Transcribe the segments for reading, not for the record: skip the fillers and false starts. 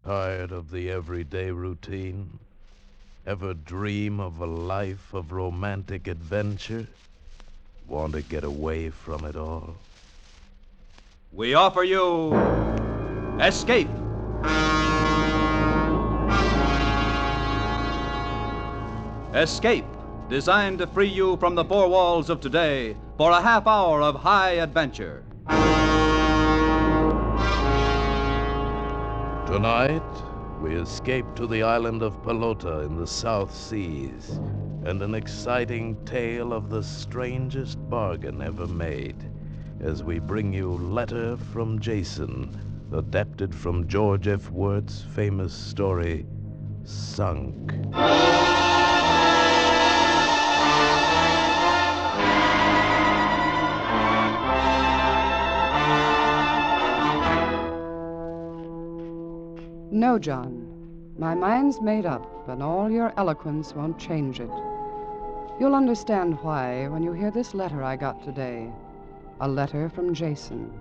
Tired of the everyday routine? Ever dream of a life of romantic adventure? Want to get away from it all? We offer you Escape. Escape, designed to free you from the four walls of today for a half hour of high adventure. Tonight, we escape to the island of Pelota in the South Seas, and an exciting tale of the strangest bargain ever made, as we bring you Letter from Jason, adapted from George F. Worth's famous story, Sunk. No, John. My mind's made up, and all your eloquence won't change it. You'll understand why when you hear this letter I got today. A letter from Jason.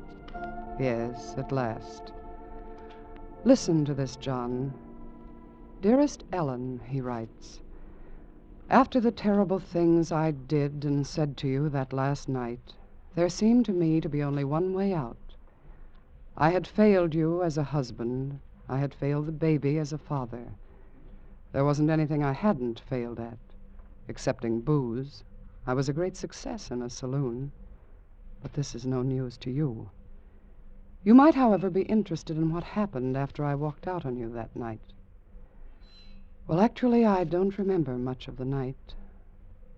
Yes, at last. Listen to this, John. Dearest Ellen, he writes, after the terrible things I did and said to you that last night, there seemed to me to be only one way out. I had failed you as a husband. I had failed the baby as a father. There wasn't anything I hadn't failed at, excepting booze. I was a great success in a saloon. But this is no news to you. You might, however, be interested in what happened after I walked out on you that night. Well, actually, I don't remember much of the night.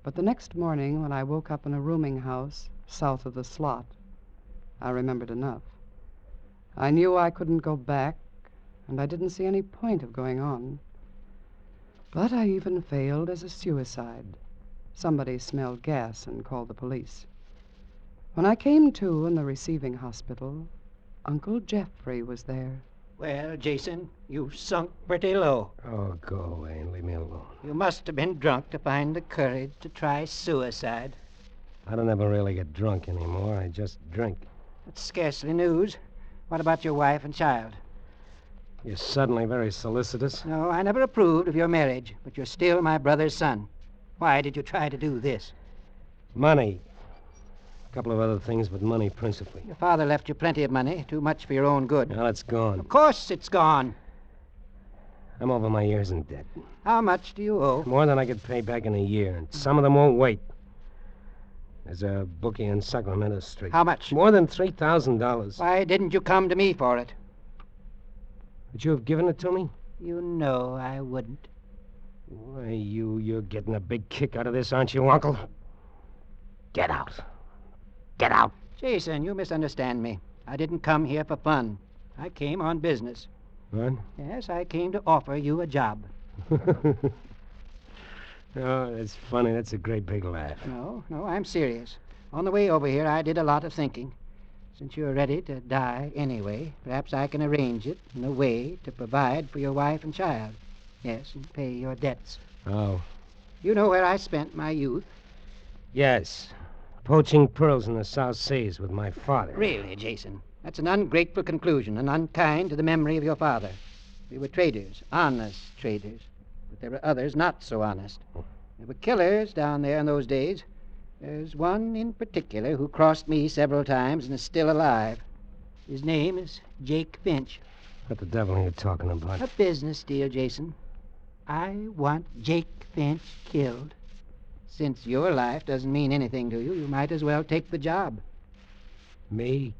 But the next morning, when I woke up in a rooming house south of the slot, I remembered enough. I knew I couldn't go back, and I didn't see any point of going on. But I even failed as a suicide. Somebody smelled gas and called the police. When I came to in the receiving hospital, Uncle Jeffrey was there. Well, Jason, you've sunk pretty low. Oh, go away and leave me alone. You must have been drunk to find the courage to try suicide. I don't ever really get drunk anymore. I just drink. That's scarcely news. What about your wife and child? You're suddenly very solicitous. No, I never approved of your marriage, but you're still my brother's son. Why did you try to do this? Money. A couple of other things, but money principally. Your father left you plenty of money, too much for your own good. Now it's gone. Of course it's gone. I'm over my ears in debt. How much do you owe? More than I could pay back in a year, and some of them won't wait. There's a bookie in Sacramento Street. How much? More than $3,000. Why didn't you come to me for it? Would you have given it to me? You know I wouldn't. Why, you're getting a big kick out of this, aren't you, Uncle? Get out. Get out. Jason, you misunderstand me. I didn't come here for fun. I came on business. What? Yes, I came to offer you a job. Oh, that's funny. That's a great big laugh. No, I'm serious. On the way over here, I did a lot of thinking. Since you're ready to die anyway, perhaps I can arrange it in a way to provide for your wife and child. Yes, and pay your debts. Oh. You know where I spent my youth? Yes. Poaching pearls in the South Seas with my father. Really, Jason? That's an ungrateful conclusion and unkind to the memory of your father. We were traders, honest traders. But there were others not so honest. There were killers down there in those days. There's one in particular who crossed me several times and is still alive. His name is Jake Finch. What the devil are you talking about? A business deal, Jason. I want Jake Finch killed. Since your life doesn't mean anything to you, you might as well take the job. Me?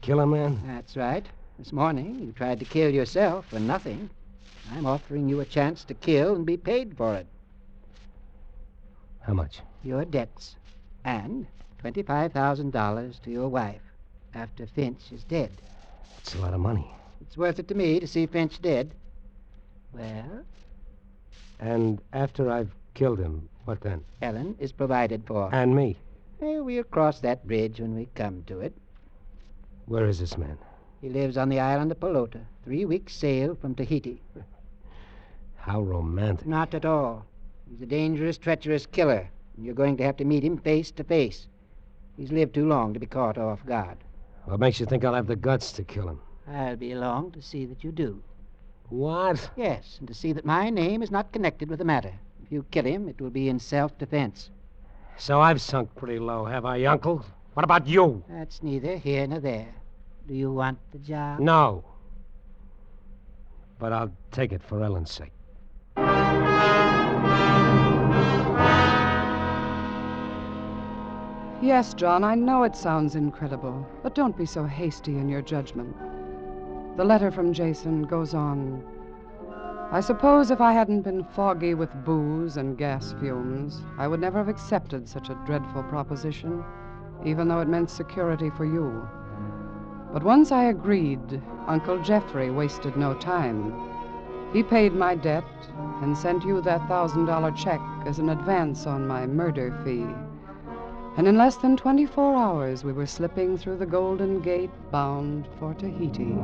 Kill a man? That's right. This morning, you tried to kill yourself for nothing. I'm offering you a chance to kill and be paid for it. How much? Your debts. And $25,000 to your wife after Finch is dead. That's a lot of money. It's worth it to me to see Finch dead. Well? And after I've killed him, what then? Ellen is provided for. And me? We'll cross that bridge when we come to it. Where is this man? He lives on the island of Pelota, 3 weeks' sail from Tahiti. How romantic. Not at all. He's a dangerous, treacherous killer, and you're going to have to meet him face to face. He's lived too long to be caught off guard. What makes you think I'll have the guts to kill him? I'll be along to see that you do. What? Yes, and to see that my name is not connected with the matter. If you kill him, it will be in self-defense. So I've sunk pretty low, have I, Uncle? What about you? That's neither here nor there. Do you want the job? No. But I'll take it for Ellen's sake. Yes, John, I know it sounds incredible, but don't be so hasty in your judgment. The letter from Jason goes on. I suppose if I hadn't been foggy with booze and gas fumes, I would never have accepted such a dreadful proposition, even though it meant security for you. But once I agreed, Uncle Jeffrey wasted no time. He paid my debt and sent you that $1,000 check as an advance on my murder fee. And in less than 24 hours, we were slipping through the Golden Gate bound for Tahiti.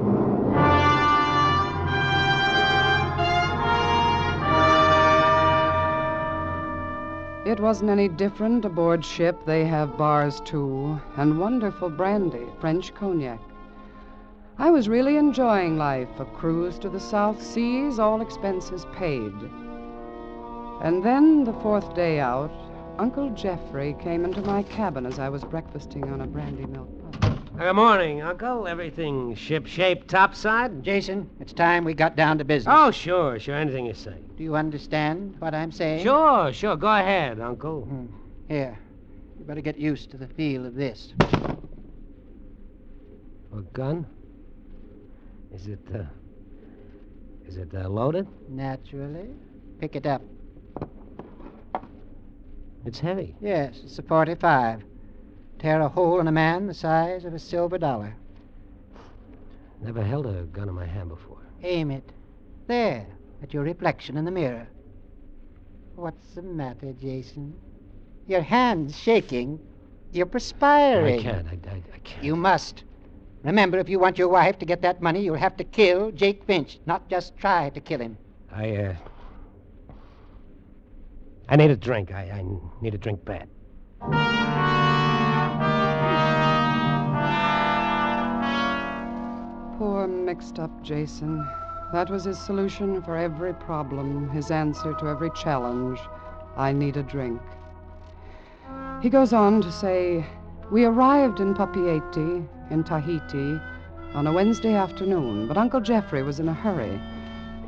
It wasn't any different aboard ship. They have bars, too, and wonderful brandy, French cognac. I was really enjoying life, a cruise to the South Seas, all expenses paid. And then, the fourth day out, Uncle Jeffrey came into my cabin as I was breakfasting on a brandy milk pudding. Good morning, Uncle. Everything ship-shape topside? Jason, it's time we got down to business. Oh, sure. Anything you say. Do you understand what I'm saying? Sure. Go ahead, Uncle. Here, you better get used to the feel of this. A gun? Is it loaded? Naturally. Pick it up. It's heavy. Yes, it's a .45. Tear a hole in a man the size of a silver dollar. Never held a gun in my hand before. Aim it. There, at your reflection in the mirror. What's the matter, Jason? Your hand's shaking. You're perspiring. I can't. I can't. You must. Remember, if you want your wife to get that money, you'll have to kill Jake Finch, not just try to kill him. I need a drink. I need a drink bad. Poor mixed-up Jason. That was his solution for every problem, his answer to every challenge. I need a drink. He goes on to say, we arrived in Papeete, in Tahiti, on a Wednesday afternoon, but Uncle Jeffrey was in a hurry.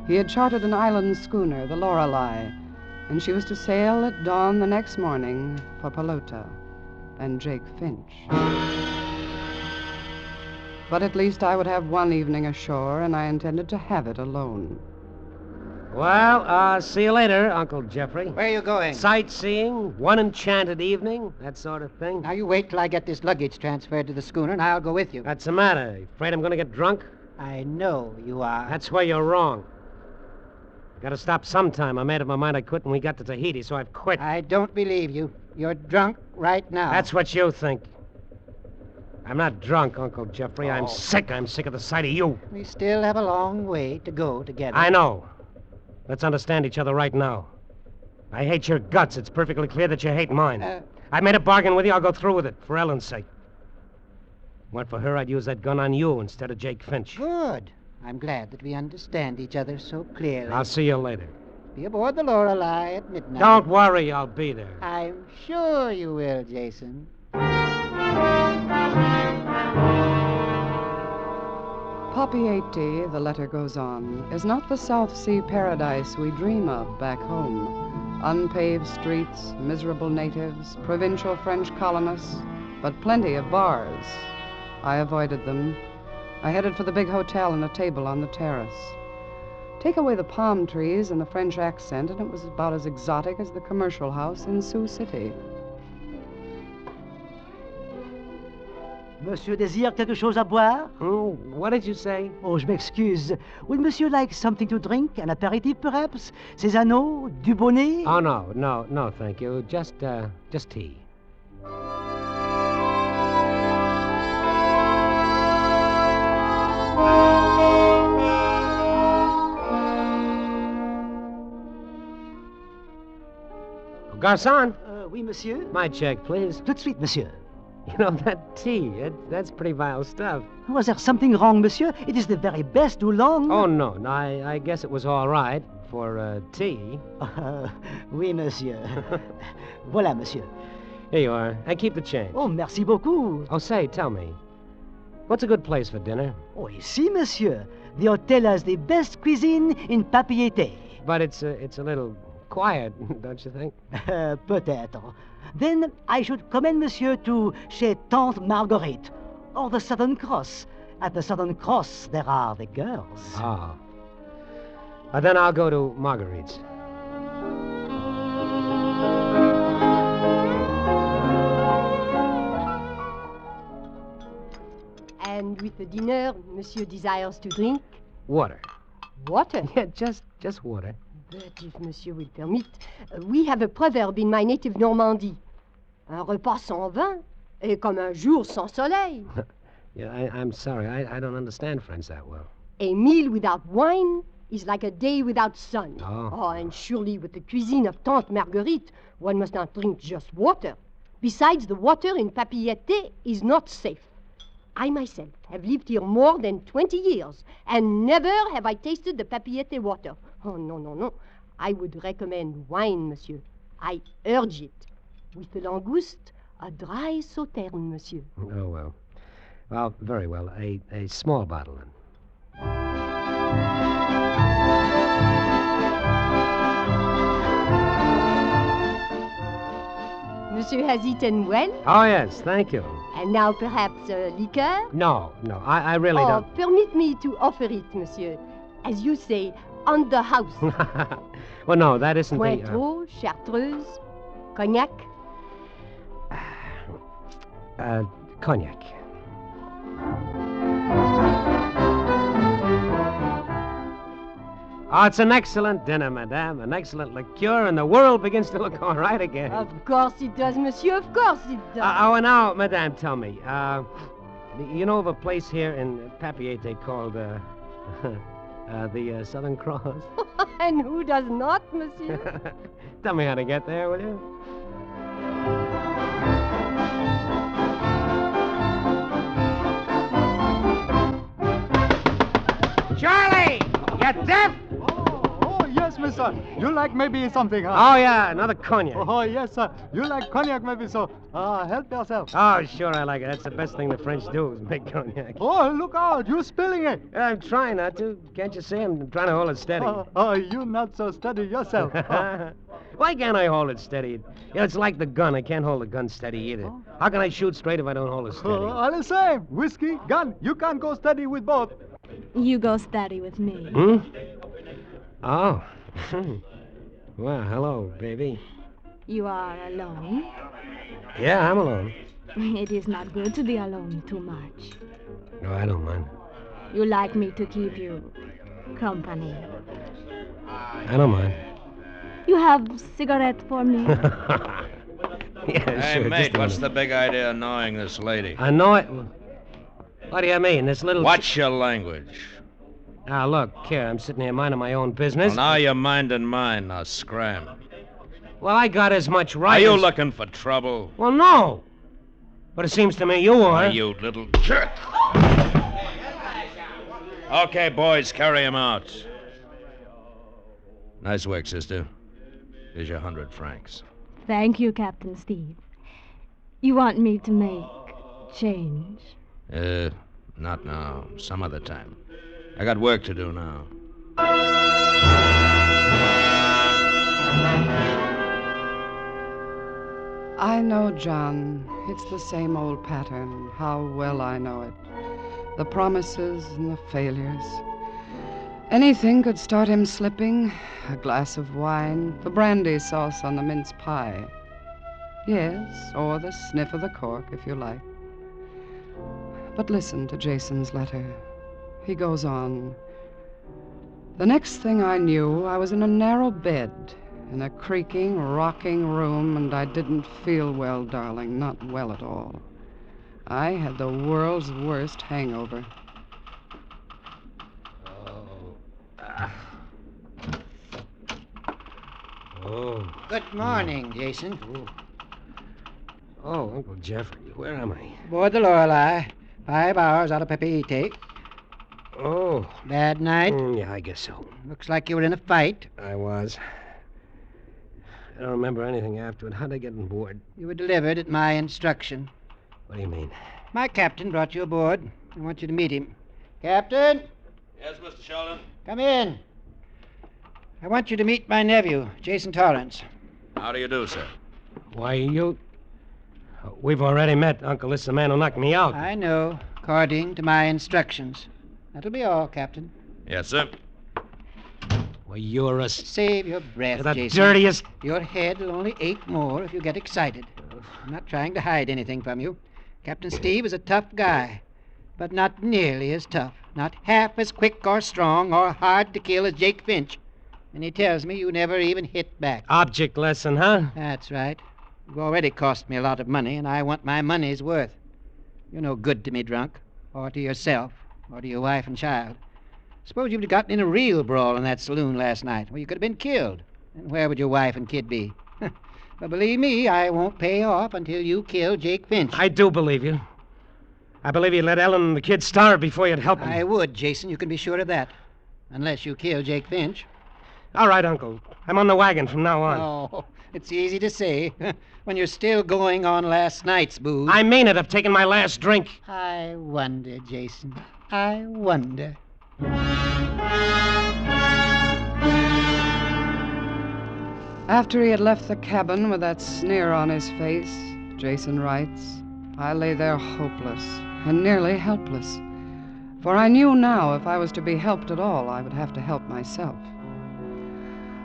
He had chartered an island schooner, the Lorelei, and she was to sail at dawn the next morning for Pelota and Jake Finch. But at least I would have one evening ashore, and I intended to have it alone. Well, see you later, Uncle Jeffrey. Where are you going? Sightseeing, one enchanted evening, that sort of thing. Now, you wait till I get this luggage transferred to the schooner, and I'll go with you. What's the matter? Afraid I'm going to get drunk? I know you are. That's where you're wrong. Got to stop sometime. I made up my mind I quit when we got to Tahiti, so I've quit. I don't believe you. You're drunk right now. That's what you think. I'm not drunk, Uncle Jeffrey. I'm sick. I'm sick of the sight of you. We still have a long way to go together. I know. Let's understand each other right now. I hate your guts. It's perfectly clear that you hate mine. I made a bargain with you. I'll go through with it, for Ellen's sake. Went for her, I'd use that gun on you instead of Jake Finch. Good. I'm glad that we understand each other so clearly. I'll see you later. Be aboard the Lorelei at midnight. Don't worry, I'll be there. I'm sure you will, Jason. Papeete, the letter goes on, is not the South Sea paradise we dream of back home. Unpaved streets, miserable natives, provincial French colonists, but plenty of bars. I avoided them. I headed for the big hotel and a table on the terrace. Take away the palm trees and the French accent, and it was about as exotic as the commercial house in Sioux City. Monsieur désire quelque chose à boire? What did you say? Oh, je m'excuse. Would monsieur like something to drink? An aperitif, perhaps? Cézanne? Du bonnet? Oh, no, thank you. Just tea. Garçon. Oui, monsieur? My check, please. Tout de suite, monsieur. You know, that tea, that's pretty vile stuff. Was there something wrong, monsieur? It is the very best oolong. Oh, no, I guess it was all right for tea. Oui, monsieur. Voilà, monsieur. Here you are. And keep the change. Oh, merci beaucoup. Oh, say, tell me, what's a good place for dinner? Oh, ici, monsieur. The hotel has the best cuisine in Papier-Té. But it's a little quiet, don't you think? Peut-être. Then I should commend monsieur to chez Tante Marguerite, or the Southern Cross. At the Southern Cross, there are the girls. Ah. Then I'll go to Marguerite's. And with the dinner, monsieur desires to drink? Water. Water? Yeah, just water. But if monsieur will permit, we have a proverb in my native Normandy. Un repas sans vin est comme un jour sans soleil. Yeah, I'm sorry. I don't understand French that well. A meal without wine is like a day without sun. Oh. And surely with the cuisine of Tante Marguerite, one must not drink just water. Besides, the water in Papier-Té is not safe. I myself have lived here more than 20 years, and never have I tasted the Papier-Té water. Oh, no, no, no. I would recommend wine, monsieur. I urge it. With the langouste, a dry sauterne, monsieur. Oh, well. Well, very well. A small bottle, then. Monsieur has eaten well, Oh, yes, thank you. and now perhaps liqueur? No, I really Oh, don't. permit me to offer it, monsieur. As you say, on the house. Well, no, that isn't the... Cointreau, Chartreuse, cognac. Cognac. Oh, it's an excellent dinner, madame. An excellent liqueur, and the world begins to look all right again. Of course it does, monsieur. Of course it does. Oh, now, madame, tell me. You know of a place here in Papier-Té called, the Southern Cross? And who does not, monsieur? Tell me how to get there, will you? Charlie! You deaf? Oh, yes, mister. You like maybe something, huh? Oh, yeah, another cognac. Oh, yes, sir. You like cognac maybe, so help yourself. Oh, sure, I like it. That's the best thing the French do is make cognac. Oh, look out. You're spilling it. I'm trying not to. Can't you see? I'm trying to hold it steady. You're not so steady yourself. Why can't I hold it steady? You know, it's like the gun. I can't hold the gun steady either. How can I shoot straight if I don't hold it steady? All the same. Whiskey, gun. You can't go steady with both. You go steady with me. Hmm? Oh. Well, hello, baby. You are alone. Yeah, I'm alone. It is not good to be alone too much. No, I don't mind. You like me to keep you company. I don't mind. You have cigarette for me? Yeah, Hey, sure. mate, what's the big idea of knowing this lady? I know it. What do you mean? This little... What's your language? Now, look, here, I'm sitting here minding my own business. Well, now you're minding mine. Now, scram. Well, I got as much right Are you as... looking for trouble? Well, no. But it seems to me you are. You little jerk. Okay, boys, carry him out. Nice work, sister. Here's your 100 francs. Thank you, Captain Steve. You want me to make change? Not now. Some other time. I got work to do now. I know, John. It's the same old pattern. How well I know it. The promises and the failures. Anything could start him slipping. A glass of wine, the brandy sauce on the mince pie. Yes, or the sniff of the cork, if you like. But listen to Jason's letter. He goes on. The next thing I knew, I was in a narrow bed, in a creaking, rocking room, and I didn't feel well, darling, not well at all. I had the world's worst hangover. Good morning, Jason. Oh, Uncle Jeffrey, where am I? Aboard the Lorelei. 5 hours out of Papeete. Oh. Bad night? Yeah, I guess so. Looks like you were in a fight. I was. I don't remember anything afterward. How'd I get on board? You were delivered at my instruction. What do you mean? My captain brought you aboard. I want you to meet him. Captain? Yes, Mr. Sheldon? Come in. I want you to meet my nephew, Jason Torrance. How do you do, sir? Why, you... We've already met, Uncle. This is the man who knocked me out. I know, according to my instructions. That'll be all, Captain. Yes, sir. Well, you're a... Save your breath, the Jason. dirtiest... Your head will only ache more if you get excited. I'm not trying to hide anything from you. Captain Steve is a tough guy, but not nearly as tough. Not half as quick or strong or hard to kill as Jake Finch. And he tells me you never even hit back. Object lesson, huh? That's right. You've already cost me a lot of money, and I want my money's worth. You're no good to me, drunk, or to yourself, or to your wife and child. Suppose you'd gotten in a real brawl in that saloon last night. Well, you could have been killed. And where would your wife and kid be? But believe me, I won't pay off until you kill Jake Finch. I do believe you. I believe you'd let Ellen and the kid starve before you'd help them. I would, Jason. You can be sure of that. Unless you kill Jake Finch. All right, Uncle. I'm on the wagon from now on. Oh, it's easy to say when you're still going on last night's booze. I mean it. I've taken my last drink. I wonder, Jason. I wonder. After he had left the cabin with that sneer on his face, Jason writes, I lay there hopeless and nearly helpless. For I knew now if I was to be helped at all, I would have to help myself.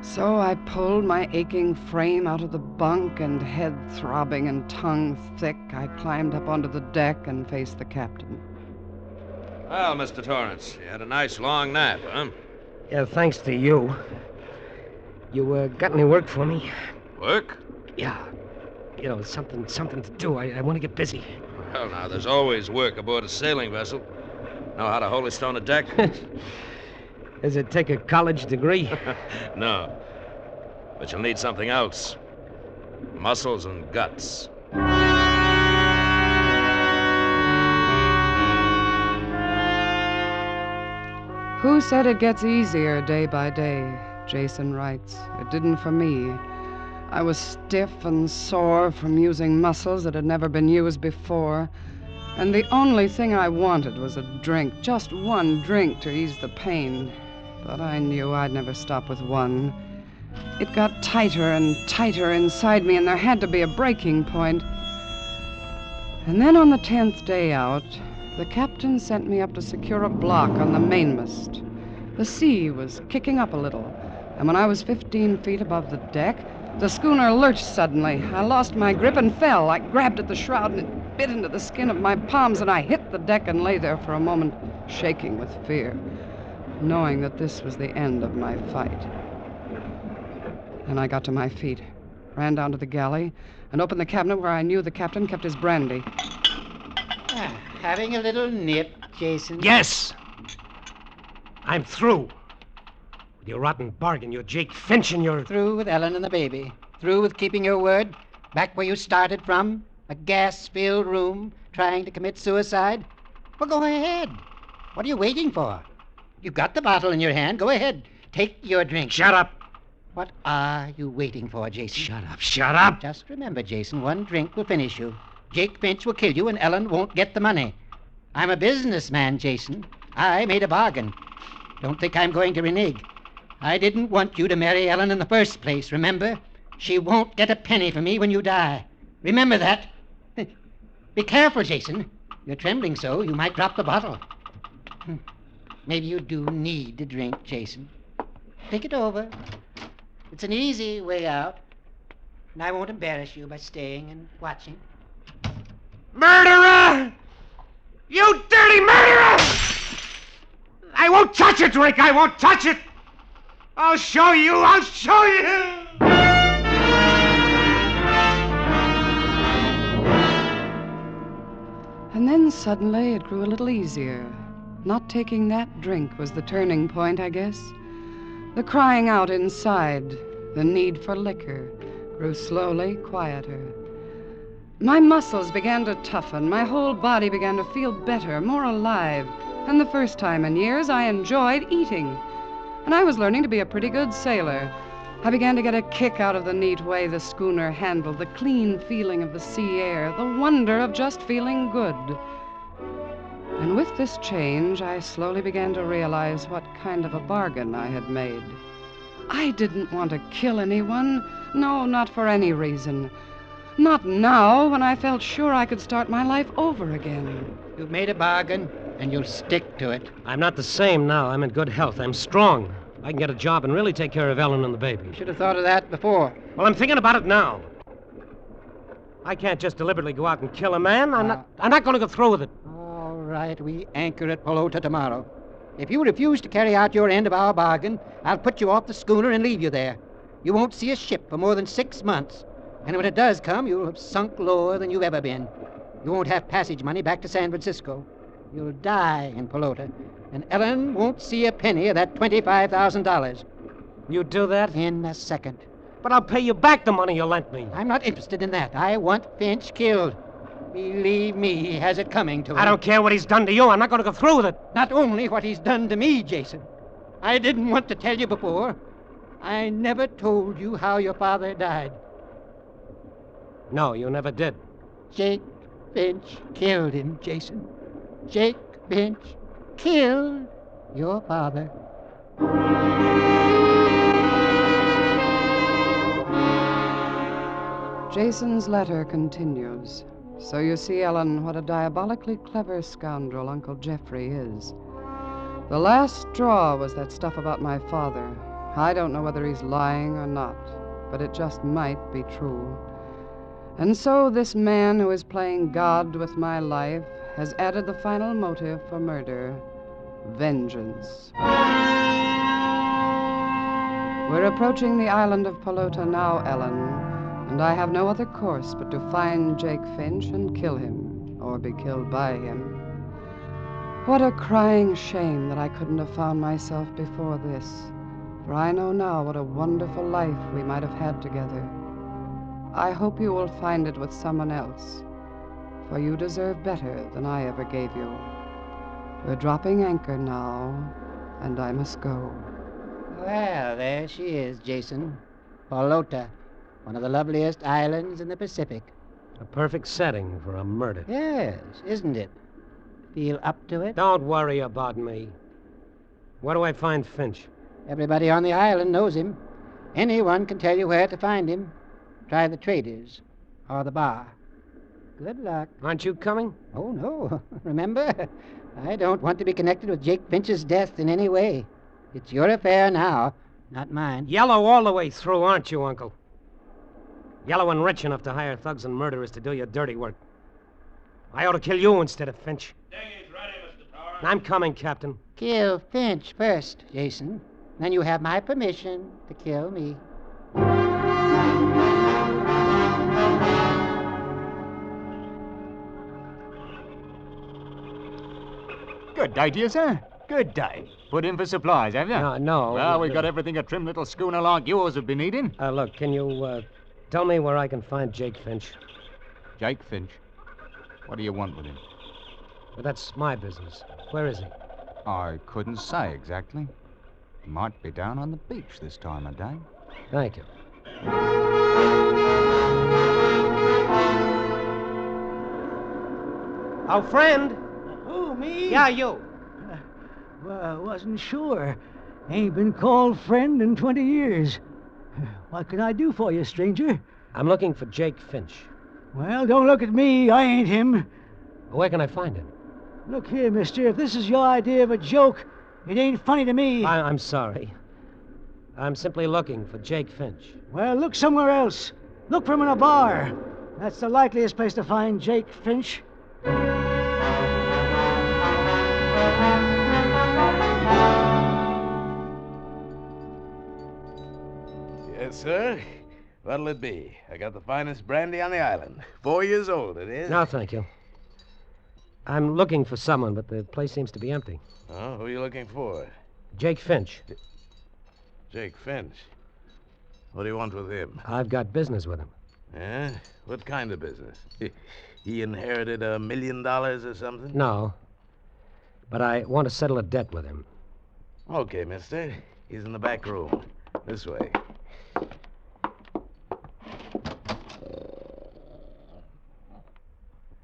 So I pulled my aching frame out of the bunk, and head throbbing and tongue thick, I climbed up onto the deck and faced the captain. Well, Mr. Torrance, you had a nice long nap, huh? Yeah, thanks to you. You got any work for me? Work? Yeah. You know, something to do. I want to get busy. Well, now, there's always work aboard a sailing vessel. Know how to holystone a deck? Does it take a college degree? No. But you'll need something else. Muscles and guts. Who said it gets easier day by day? Jason writes. It didn't for me. I was stiff and sore from using muscles that had never been used before. And the only thing I wanted was a drink, just one drink to ease the pain. But I knew I'd never stop with one. It got tighter and tighter inside me, and there had to be a breaking point. And then on the 10th day out, the captain sent me up to secure a block on the mainmast. The sea was kicking up a little, and when I was 15 feet above the deck, the schooner lurched suddenly. I lost my grip and fell. I grabbed at the shroud, and it bit into the skin of my palms, and I hit the deck and lay there for a moment, shaking with fear, knowing that this was the end of my fight. Then I got to my feet, ran down to the galley, and opened the cabinet where I knew the captain kept his brandy. Having a little nip, Jason? Yes! I'm through. With your rotten bargain, your Jake Finch, and your... Through with Ellen and the baby. Through with keeping your word. Back where you started from. A gas-filled room, trying to commit suicide. Well, go ahead. What are you waiting for? You've got the bottle in your hand. Go ahead. Take your drink. Shut up! What are you waiting for, Jason? Shut up, shut up! Just remember, Jason, one drink will finish you. Jake Finch will kill you, and Ellen won't get the money. I'm a businessman, Jason. I made a bargain. Don't think I'm going to renege. I didn't want you to marry Ellen in the first place, remember? She won't get a penny from me when you die. Remember that. Be careful, Jason. You're trembling so, you might drop the bottle. Maybe you do need to drink, Jason. Think it over. It's an easy way out, and I won't embarrass you by staying and watching. Murderer! You dirty murderer! I won't touch it, Drake! I won't touch it! I'll show you! I'll show you! And then suddenly it grew a little easier. Not taking that drink was the turning point, I guess. The crying out inside, the need for liquor, grew slowly quieter. My muscles began to toughen. My whole body began to feel better, more alive. And the first time in years, I enjoyed eating. And I was learning to be a pretty good sailor. I began to get a kick out of the neat way the schooner handled, the clean feeling of the sea air, the wonder of just feeling good. And with this change, I slowly began to realize what kind of a bargain I had made. I didn't want to kill anyone. No, not for any reason. Not now, when I felt sure I could start my life over again. You've made a bargain, and you'll stick to it. I'm not the same now. I'm in good health. I'm strong. I can get a job and really take care of Ellen and the baby. You should have thought of that before. Well, I'm thinking about it now. I can't just deliberately go out and kill a man. I'm not going to go through with it. All right, we anchor at Pelota tomorrow. If you refuse to carry out your end of our bargain, I'll put you off the schooner and leave you there. You won't see a ship for more than 6 months. And when it does come, you'll have sunk lower than you've ever been. You won't have passage money back to San Francisco. You'll die in Pelota. And Ellen won't see a penny of that $25,000. You do that? In a second. But I'll pay you back the money you lent me. I'm not interested in that. I want Finch killed. Believe me, he has it coming to him. I don't care what he's done to you. I'm not going to go through with it. Not only what he's done to me, Jason. I didn't want to tell you before. I never told you how your father died. No, you never did. Jake Finch killed him, Jason. Jake Finch killed your father. Jason's letter continues. So you see, Ellen, what a diabolically clever scoundrel Uncle Jeffrey is. The last straw was that stuff about my father. I don't know whether he's lying or not, but it just might be true. And so this man who is playing God with my life has added the final motive for murder: vengeance. We're approaching the island of Pelota now, Ellen, and I have no other course but to find Jake Finch and kill him, or be killed by him. What a crying shame that I couldn't have found myself before this, for I know now what a wonderful life we might have had together. I hope you will find it with someone else, for you deserve better than I ever gave you. We're dropping anchor now, and I must go. Well, there she is, Jason. Pelota, one of the loveliest islands in the Pacific. A perfect setting for a murder. Yes, isn't it? Feel up to it? Don't worry about me. Where do I find Finch? Everybody on the island knows him. Anyone can tell you where to find him. Try the traders or the bar. Good luck. Aren't you coming? Oh, no. Remember, I don't want to be connected with Jake Finch's death in any way. It's your affair now, not mine. Yellow all the way through, aren't you, Uncle? Yellow and rich enough to hire thugs and murderers to do your dirty work. I ought to kill you instead of Finch. Dinghy's ready, Mr. Torrance. I'm coming, Captain. Kill Finch first, Jason. Then you have my permission to kill me. Good day to you, sir. Good day. Put in for supplies, have you? No. Well, we've got everything a trim little schooner like yours would be needing. Look, can you, tell me where I can find Jake Finch? Jake Finch? What do you want with him? But that's my business. Where is he? I couldn't say exactly. He might be down on the beach this time of day. Thank you. Oh, friend. Who, me? Yeah, you. Well, I wasn't sure. Ain't been called friend in 20 years. What can I do for you, stranger? I'm looking for Jake Finch. Well, don't look at me. I ain't him. Where can I find him? Look here, mister. If this is your idea of a joke, it ain't funny to me. I'm sorry. I'm simply looking for Jake Finch. Well, look somewhere else. Look for him in a bar. That's the likeliest place to find Jake Finch. Yes, sir. What'll it be? I got the finest brandy on the island. 4 years old, it is. No, thank you. I'm looking for someone, but the place seems to be empty. Oh, who are you looking for? Jake Finch. Jake Finch. What do you want with him? I've got business with him. Yeah? What kind of business? He inherited $1 million or something? No. But I want to settle a debt with him. Okay, mister. He's in the back room. This way.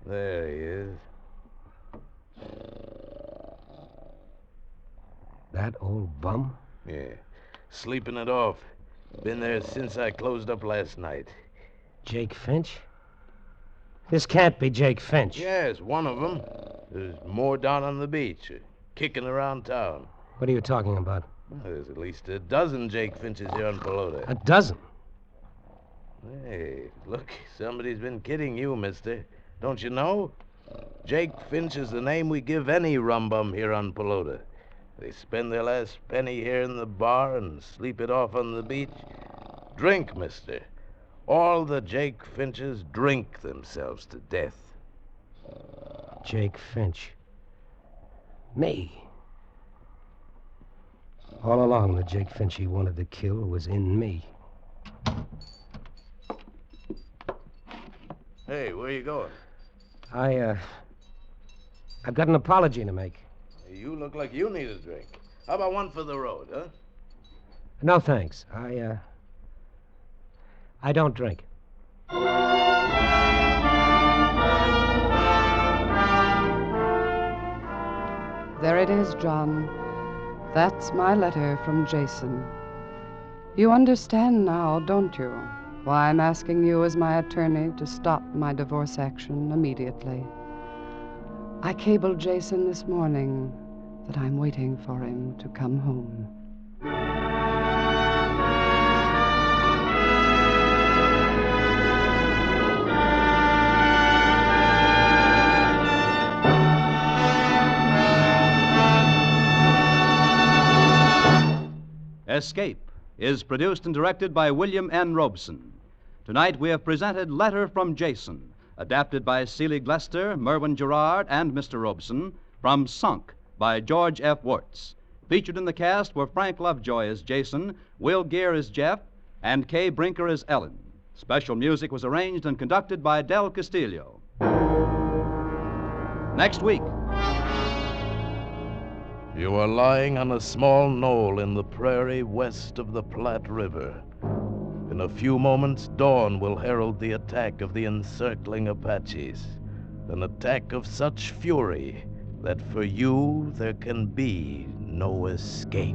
There he is. That old bum? Yeah. Sleeping it off. Been there since I closed up last night. Jake Finch? This can't be Jake Finch. Yes, one of them. There's more down on the beach, kicking around town. What are you talking about? Well, there's at least a dozen Jake Finches here on Pelota. A dozen? Hey, look, somebody's been kidding you, mister. Don't you know? Jake Finch is the name we give any rum bum here on Pelota. They spend their last penny here in the bar and sleep it off on the beach. Drink, mister. All the Jake Finches drink themselves to death. Jake Finch. Me. All along, the Jake Finch he wanted to kill was in me. Hey, where you going? I've got an apology to make. You look like you need a drink. How about one for the road, huh? No, thanks. I don't drink. There it is, John. That's my letter from Jason. You understand now, don't you, why I'm asking you as my attorney to stop my divorce action immediately. I cabled Jason this morning that I'm waiting for him to come home. Escape is produced and directed by William N. Robeson. Tonight we have presented Letter from Jason, adapted by Seeley Glester, Merwin Gerard, and Mr. Robeson, from Sunk by George F. Wirtz. Featured in the cast were Frank Lovejoy as Jason, Will Gear as Jeff, and Kay Brinker as Ellen. Special music was arranged and conducted by Del Castillo. Next week. You are lying on a small knoll in the prairie west of the Platte River. In a few moments, dawn will herald the attack of the encircling Apaches. An attack of such fury that for you there can be no escape.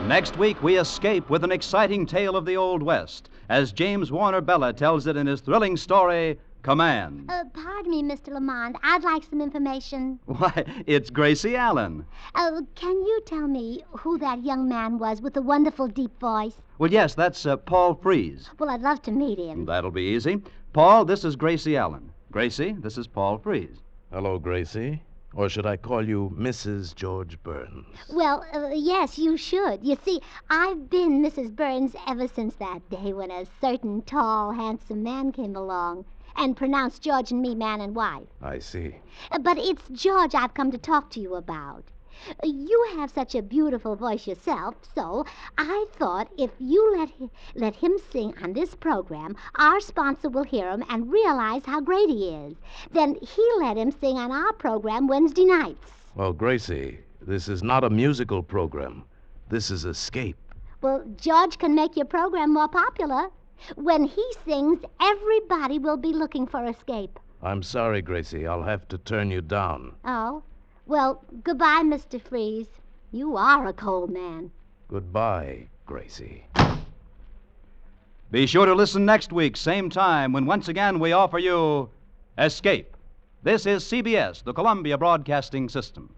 Next week, we escape with an exciting tale of the Old West, as James Warner Bella tells it in his thrilling story, Command. Pardon me, Mr. Lamont. I'd like some information. Why, it's Gracie Allen. Can you tell me who that young man was with the wonderful deep voice? Well, yes, that's Paul Frees. Well, I'd love to meet him. That'll be easy. Paul, this is Gracie Allen. Gracie, this is Paul Frees. Hello, Gracie. Or should I call you Mrs. George Burns? Well, yes, you should. You see, I've been Mrs. Burns ever since that day when a certain tall, handsome man came along and pronounced George and me man and wife. I see. But it's George I've come to talk to you about. You have such a beautiful voice yourself, so I thought if you let him sing on this program, our sponsor will hear him and realize how great he is. Then he'll let him sing on our program Wednesday nights. Well, Gracie, this is not a musical program. This is Escape. Well, George can make your program more popular. When he sings, everybody will be looking for Escape. I'm sorry, Gracie. I'll have to turn you down. Oh? Well, goodbye, Mr. Freeze. You are a cold man. Goodbye, Gracie. Be sure to listen next week, same time, when once again we offer you Escape. This is CBS, the Columbia Broadcasting System.